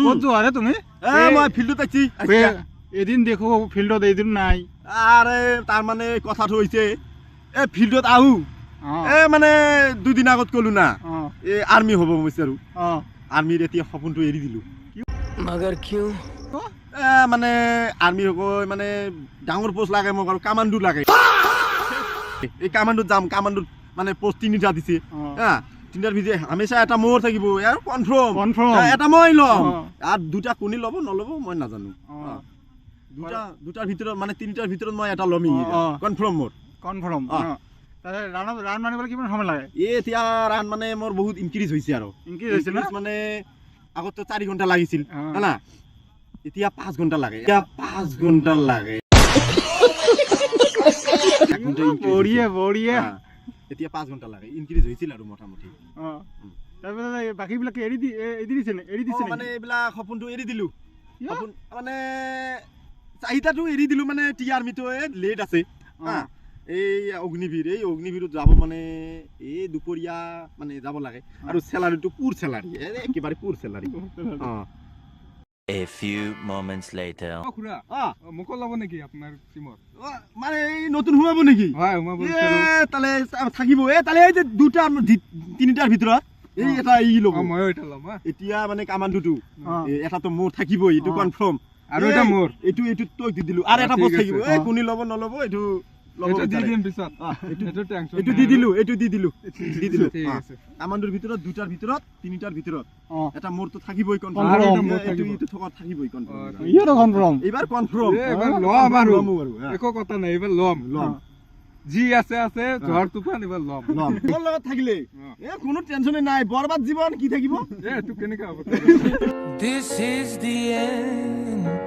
ক'ত যোৱা ৰে তুমি? মই ফিল্ডত আছি এদিন দেখো ফিল্ডত এদিন নাই। আরে তার মানে কথাটো হইছে ফিল্ডত আহু মানে দুদিন আগত কলো না আর্মি হব বিচাৰো আৰ্মিৰ এতিয়া সপোনটো এৰি দিলো। मगर क्यों? মানে আৰ্মি হব মানে ডাঙৰ পোষ্ট লাগে মোক আৰু কামান্ডো লাগে। এই কামান্ডোত যাম, কামান্ডোত মানে পোষ্ট 3টা দিছে হ্যাঁ, 3টাৰ ভিতৰত হামেশা এটা মোৰ থাকিব আৰু কনফাৰ্ম এটা মই লম আৰু 2টা কোনি লব নলব মই নাজানো। দুটাৰ ভিতৰত মানে 3টাৰ ভিতৰত মই এটা লমি কনফাৰ্ম মোৰ কনফাৰ্ম। তাহলে ৰান মানিবলৈ কিমান সময় লাগে? এতিয়া ৰান মানে মোৰ বহুত ইনক্ৰিজ হৈছে আৰু ইনক্ৰিজ হৈছে না? মানে আগতে 4 ঘন্টা লাগিছিল না, এতিয়া 5 ঘন্টা লাগে। এতিয়া 5 ঘন্টা লাগে। বঢ়িয়া এতিয়া 5 ঘন্টা লাগে, ইনক্রিজ হইছিল আৰু মোটামুটি। তাৰপিছত বাকীবিলাকে এৰি দিছে মানে এইবিলাক সপোনটো এৰি দিলো। সপোন মানে চাহিদাটো এৰি দিলো, মানে টি আৰ্মিটো লেট আছে এই অগ্নিবীৰত যাব মানে এই দুপৰীয়া মানে যাব লাগে আৰু স্যালাৰিটো পুৰ স্যালাৰি, একেবাৰে পুৰ স্যালাৰি। A few moments later. খুৰা মোক ল'ব নেকি আপোনাৰ টিমত? মানে এই নতুন সোমাব নেকি? হয় সোমাব। তাহলে থাকিব তাহলে এই যে 2টা 3টাৰ ভিতৰত এই এটা ই ল'ব। ময়ো এটা ল'ম। এতিয়া মানে কামান্ডোটো এটা তো মোৰ থাকিবই, এইটো কনফাৰ্ম। আৰু এটা মোৰ এইটো তোক দি দিলো আৰু এটা বস থাকিব। এই কোনি ল'ব নল'ব এইটো দি দিম পিছত। এইটো দি দিলো ঠিক আছে। কামান্ডোৰ ভিতৰত 2টাৰ ভিতৰত 3টাৰ ভিতৰত এটা মোৰটো থাকিবই কনফাৰ্ম। এইটো থকাত থাকিবই কনফাৰ্ম। ইয়েটো কনফাৰ্ম। এইবাৰ কনফাৰ্ম। এইবাৰ লম আৰু একো কথা নাই, এইবাৰ লম। জি আছে ঝড় তুফান এইবাৰ লম। মোৰ লগত থাকিলে কোনো টেনচনে নাই, বৰবাদ জীৱন কি থাকিব। তোক কেনেকৈ হ'ব? This is the end.